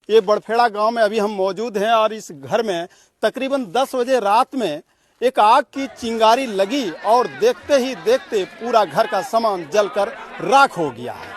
ये बड़फेड़ा गांव में अभी हम मौजूद हैं और इस घर में तकरीबन 10 बजे रात में एक आग की चिंगारी लगी और देखते ही देखते पूरा घर का सामान जलकर राख हो गया है।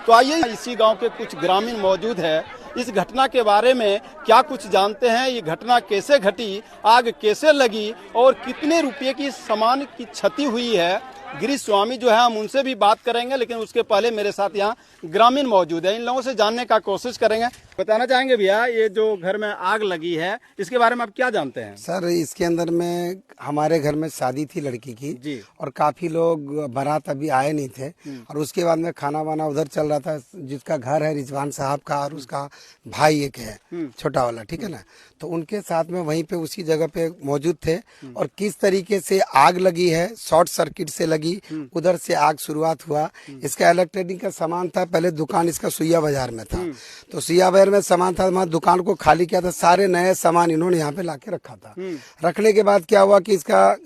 तो आइए इसी गांव के कुछ ग्रामीण मौजूद है, इस घटना के बारे में क्या कुछ जानते हैं। ये घटना कैसे घटी, आग कैसे लगी और कितने रुपए की सामान की क्षति हुई है। गिरीश स्वामी जो है हम उनसे भी बात करेंगे, लेकिन उसके पहले मेरे साथ यहाँ ग्रामीण मौजूद है, इन लोगों से जानने का कोशिश करेंगे। बताना चाहेंगे भैया, ये जो घर में आग लगी है इसके बारे में आप क्या जानते हैं? सर, इसके अंदर में हमारे घर में शादी थी लड़की की जी। और काफी लोग बारात अभी आए नहीं थे और उसके बाद में खाना वाना उधर चल रहा था। जिसका घर है रिजवान साहब का और उसका भाई एक है छोटा वाला, ठीक है ना, तो उनके साथ में वहीं पे उसी जगह पे मौजूद थे और किस तरीके से आग लगी है, शॉर्ट सर्किट से लगी, उधर से आग शुरुआत हुआ। इसका इलेक्ट्रॉनिक का सामान था, पहले दुकान इसका सुइया बाजार में था, तो सुइया बाजार में सामान था, वहाँ दुकान को खाली किया था, सारे नए सामान इन्होंने यहाँ पे लाके रखा था। रखने के बाद क्या हुआ कि इसका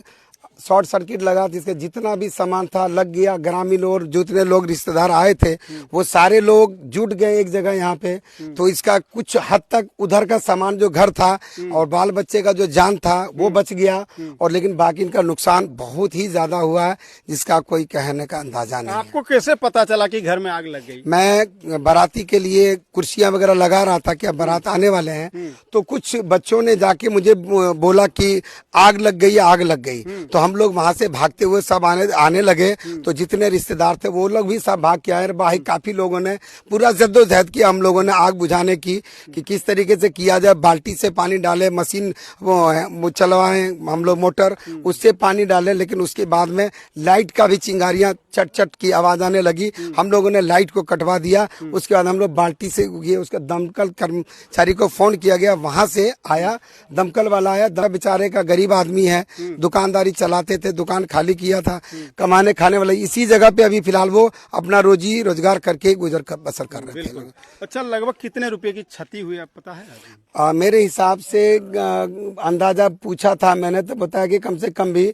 शॉर्ट सर्किट लगा, जिसके जितना भी सामान था लग गया। ग्रामीण और जितने लोग रिश्तेदार आए थे वो सारे लोग जुट गए एक जगह यहाँ पे, तो इसका कुछ हद तक उधर का सामान जो घर था और बाल बच्चे का जो जान था वो बच गया, और लेकिन बाकी इनका नुकसान बहुत ही ज्यादा हुआ है जिसका कोई कहने का अंदाजा नहीं। आपको कैसे पता चला कि घर में आग लग गई? मैं बाराती के लिए कुर्सियां वगैरह लगा रहा था कि अब बारात आने वाले हैं, तो कुछ बच्चों ने जाके मुझे बोला कि आग लग गई, आग लग गई। तो हम लोग वहां से भागते हुए सब आने लगे, तो जितने रिश्तेदार थे वो लोग भी सब भाग के आए। भाई काफी लोगों ने पूरा जद्दोजहद किया हम लोगों ने आग बुझाने की, कि किस तरीके से किया जाए। बाल्टी से पानी डाले, मशीन वो चलवाए हम लोग, मोटर, उससे पानी डाले, लेकिन उसके बाद में लाइट का भी चिंगारियां चट चट की आवाज आने लगी। हम लोगों ने लाइट को कटवा दिया। उसके बाद हम लोग बाल्टी से ये उसका दमकल कर्मचारी को फोन किया गया, वहां से आया, दमकल वाला आया। बेचारे का गरीब आदमी है, दुकानदारी चलाते थे, दुकान खाली किया था, कमाने खाने वाले इसी जगह पे अभी फिलहाल वो अपना रोजी रोजगार करके गुजर बसर कर रहे थे। अच्छा, लगभग कितने रुपए की क्षति हुई आप पता है? मेरे हिसाब से अंदाजा पूछा था मैंने, तो बताया कि कम से कम भी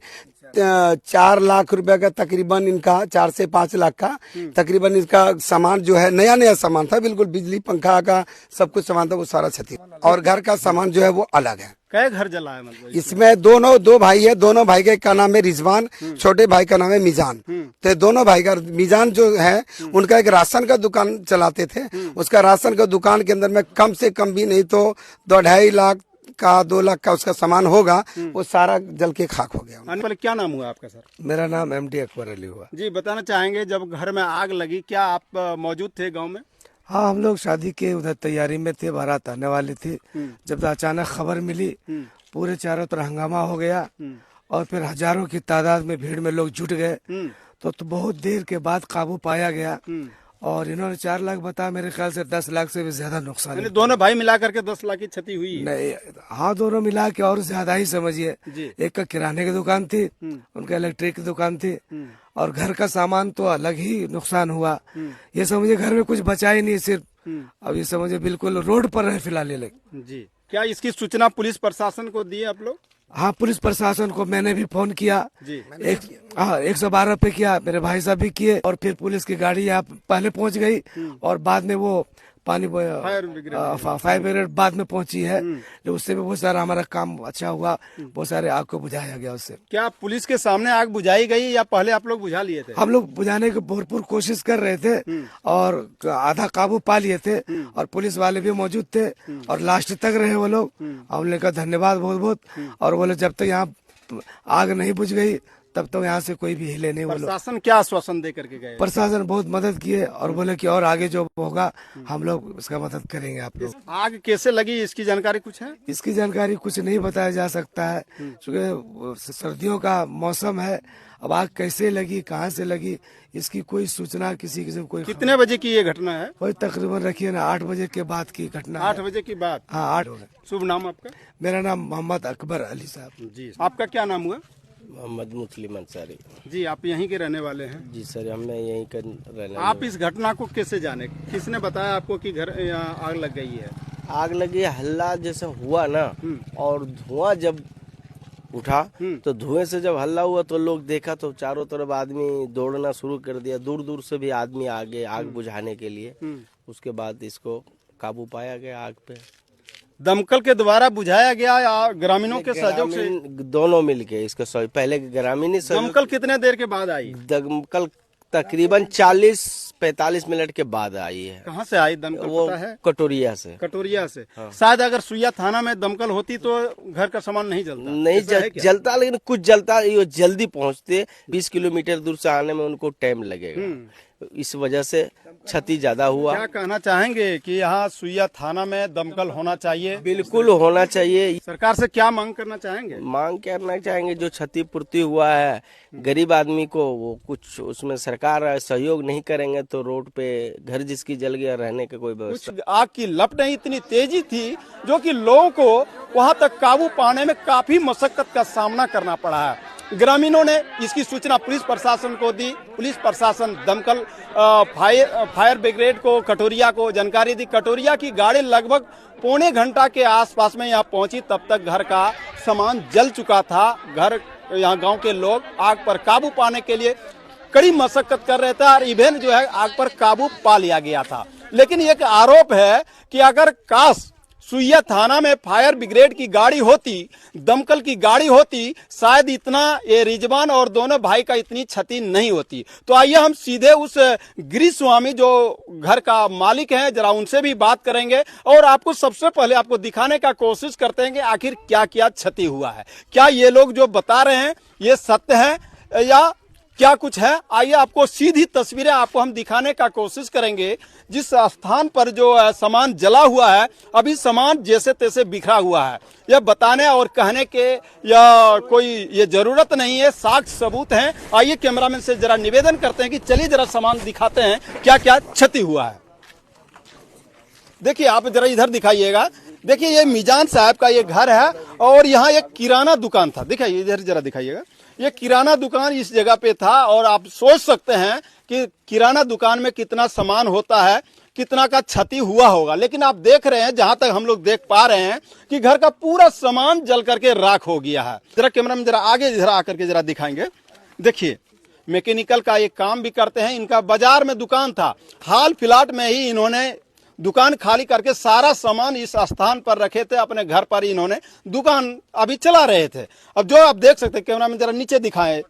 4 लाख रुपए का तकरीबन इनका, 4 से 5 लाख का तकरीबन इसका सामान जो है, नया नया सामान था, बिल्कुल बिजली पंखा का सब कुछ सामान था, वो सारा क्षति। और घर का सामान जो है वो अलग है। कई घर जला है मतलब? इसमें दो भाई है, दोनों भाई का नाम है रिजवान, छोटे भाई का नाम है मिजान। तो दोनों भाई का, मिजान जो है उनका एक राशन का दुकान चलाते थे, उसका राशन का दुकान के अंदर में कम से कम भी नहीं तो 2.5 लाख का 2 लाख का उसका सामान होगा, वो सारा जल के खाक हो गया। पहले क्या नाम हुआ आपका सर? मेरा नाम MD अकबर अली हुआ। जी, बताना चाहेंगे जब घर में आग लगी क्या आप मौजूद थे गांव में? हाँ, हम लोग शादी के उधर तैयारी में थे, बारात आने वाली थी। जब अचानक खबर मिली, पूरे चारों तरफ हंगामा हो गया और फिर हजारों की तादाद में भीड़ में लोग जुट गए, तो बहुत देर के बाद काबू पाया गया। और इन्होंने 4 लाख बताया, मेरे ख्याल से 10 लाख से भी ज्यादा नुकसान। दोनों भाई मिला करके 10 लाख की क्षति हुई है? नहीं, हाँ, दोनों मिला के और ज्यादा ही समझिए। एक का किराने की दुकान थी, उनका इलेक्ट्रिक की दुकान थी, और घर का सामान तो अलग ही नुकसान हुआ। ये समझिए घर में कुछ बचा ही नहीं, सिर्फ अब ये समझिए बिल्कुल रोड पर है फिलहाल ये लोग। जी, क्या इसकी सूचना पुलिस प्रशासन को दी आप लोग? हाँ, पुलिस प्रशासन को मैंने भी फोन किया। जी। 112 पे किया, मेरे भाई साहब भी किए, और फिर पुलिस की गाड़ी यहाँ पहले पहुंच गई और बाद में वो पानी फायर ब्रिगेड बाद में पहुंची है, जो उससे भी बहुत सारा हमारा काम अच्छा हुआ, बहुत सारे आग को बुझाया गया उससे। क्या पुलिस के सामने आग बुझाई गई या पहले आप लोग बुझा लिए थे? हम लोग बुझाने की भरपूर कोशिश कर रहे थे और आधा काबू पा लिए थे, और पुलिस वाले भी मौजूद थे और लास्ट तक रहे वो लोग। हमने कहा धन्यवाद बहुत बहुत, और बोले जब तक यहाँ आग नहीं बुझ गई तब तो यहाँ से कोई भी हिले नहीं। प्रशासन क्या आश्वासन दे करके गए? प्रशासन बहुत मदद किए और बोले कि और आगे जो होगा हम लोग उसका मदद करेंगे। आप लोग आग कैसे लगी इसकी जानकारी कुछ है? इसकी जानकारी कुछ नहीं बताया जा सकता है, क्योंकि सर्दियों का मौसम है। अब आग कैसे लगी, कहाँ से लगी, इसकी कोई सूचना किसी किस्म कोई। कितने बजे की ये घटना है? वही तकरीबन रखिए ना 8 बजे के बाद की घटना। 8 बजे की बात? हाँ, 8 बजे। शुभ नाम आपका? मेरा नाम मोहम्मद अकबर अली साहब। जी, आपका क्या नाम हुआ? मोहम्मद मुस्लिम अंसारी। जी, आप यहीं के रहने वाले हैं? जी सर, हम यहीं का रहने। आप इस घटना को कैसे जाने, किसने बताया आपको कि घर यहाँ आग लग गई है? आग लगी, हल्ला जैसे हुआ ना, और धुआं जब उठा तो धुएं से जब हल्ला हुआ तो लोग देखा तो चारों तरफ आदमी दौड़ना शुरू कर दिया, दूर दूर से भी आदमी आ गए आग बुझाने के लिए। उसके बाद इसको काबू पाया गया आग पे। दमकल के द्वारा बुझाया गया या ग्रामीणों के सहयोग से? दोनों मिलके इसका सहयोग, पहले ग्रामीण सहयोग। दमकल कितने देर के बाद आई? दमकल तकरीबन 40-45 मिनट के बाद आई है। कहाँ से आई दमकल वो पता है? कटोरिया से। कटोरिया से। शायद अगर सुइया थाना में दमकल होती तो घर का सामान नहीं जलता। नहीं ऐसा है क्या? जलता, लेकिन कुछ जलता, ये जल्दी पहुंचते। 20 किलोमीटर दूर से आने में उनको टाइम लगेगा, इस वजह से क्षति ज्यादा हुआ। क्या कहना चाहेंगे कि यहाँ सुइया थाना में दमकल होना चाहिए? बिल्कुल होना चाहिए। सरकार से क्या मांग करना चाहेंगे? मांग करना चाहेंगे जो क्षतिपूर्ति हुआ है गरीब आदमी को, वो कुछ उसमें सरकार सहयोग नहीं करेंगे तो रोड पे घर जिसकी जल गया, रहने का कोई व्यवस्था। कुछ आग की लपटें इतनी तेजी थी जो कि लोगों को वहां तक काबू पाने में काफी मशक्कत का सामना करना पड़ा है। ग्रामीणों ने इसकी सूचना पुलिस प्रशासन को दी। पुलिस प्रशासन दमकल फायर ब्रिगेड को, कटोरिया को जानकारी दी। कटोरिया की गाड़ी लगभग पौने घंटा के आसपास में यहाँ पहुंची, तब तक घर का सामान जल चुका था। यहाँ गांव के लोग आग पर काबू पाने के लिए कड़ी मशक्कत कर रहे थे और इवेंट जो है आग पर काबू पा लिया गया था। लेकिन एक आरोप है कि अगर काश सुइया थाना में फायर ब्रिगेड की गाड़ी होती, दमकल की गाड़ी होती, शायद इतना ये रिजवान और दोनों भाई का इतनी क्षति नहीं होती। तो आइए हम सीधे उस गिरी स्वामी जो घर का मालिक हैं, जरा उनसे भी बात करेंगे और आपको सबसे पहले आपको दिखाने का कोशिश करते हैं कि आखिर क्या क्या क्षति हुआ है। क्या ये लोग जो बता रहे हैं ये सत्य है या क्या कुछ है? आइए आपको सीधी तस्वीरें आपको हम दिखाने का कोशिश करेंगे। जिस स्थान पर जो सामान जला हुआ है, अभी सामान जैसे तैसे बिखरा हुआ है। यह बताने और कहने के या कोई ये जरूरत नहीं है, साक्ष्य सबूत हैं। आइए कैमरामैन से जरा निवेदन करते हैं कि चलिए जरा सामान दिखाते हैं क्या क्या क्षति हुआ है। देखिए आप जरा इधर दिखाइएगा। देखिए ये मीजान साहब का ये घर है और यहाँ एक किराना दुकान था। दिखाइए इधर जरा दिखाइएगा। ये किराना दुकान इस जगह पे था और आप सोच सकते हैं कि किराना दुकान में कितना सामान होता है, कितना का क्षति हुआ होगा। लेकिन आप देख रहे हैं, जहां तक हम लोग देख पा रहे हैं कि घर का पूरा सामान जल करके राख हो गया है। जरा कैमरा में जरा आगे इधर आकर के जरा दिखाएंगे। देखिए मैकेनिकल का ये काम भी करते हैं। इनका बाजार में दुकान था, हाल फिलहाल में ही इन्होंने दुकान खाली करके सारा सामान इस स्थान पर रखे थे। अपने घर पर ही इन्होंने दुकान अभी चला रहे थे। अब जो आप देख सकते हैं, कैमरा में जरा नीचे दिखाएं,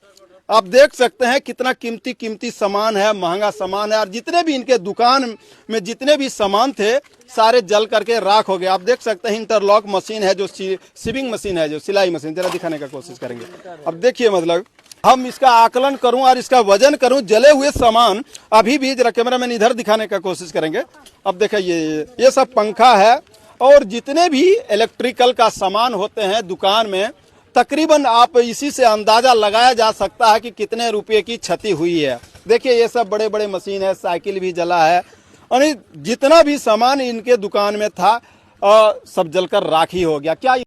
आप देख सकते हैं कितना कीमती सामान है, महंगा सामान है। और जितने भी इनके दुकान में जितने भी सामान थे सारे जल करके राख हो गए। आप देख सकते हैं इंटरलॉक मशीन है, जो सीविंग मशीन है, जो सिलाई मशीन, जरा दिखाने का कोशिश करेंगे। अब देखिए मतलब हम इसका आकलन करूं और इसका वजन करूं, जले हुए सामान अभी भी, जरा कैमरामैन इधर दिखाने का कोशिश करेंगे। अब देखिए ये सब पंखा है और जितने भी इलेक्ट्रिकल का सामान होते हैं दुकान में, तकरीबन आप इसी से अंदाजा लगाया जा सकता है कि कितने रुपए की क्षति हुई है। देखिए ये सब बड़े बड़े मशीन है, साइकिल भी जला है और जितना भी सामान इनके दुकान में था सब जलकर राख ही हो गया। क्या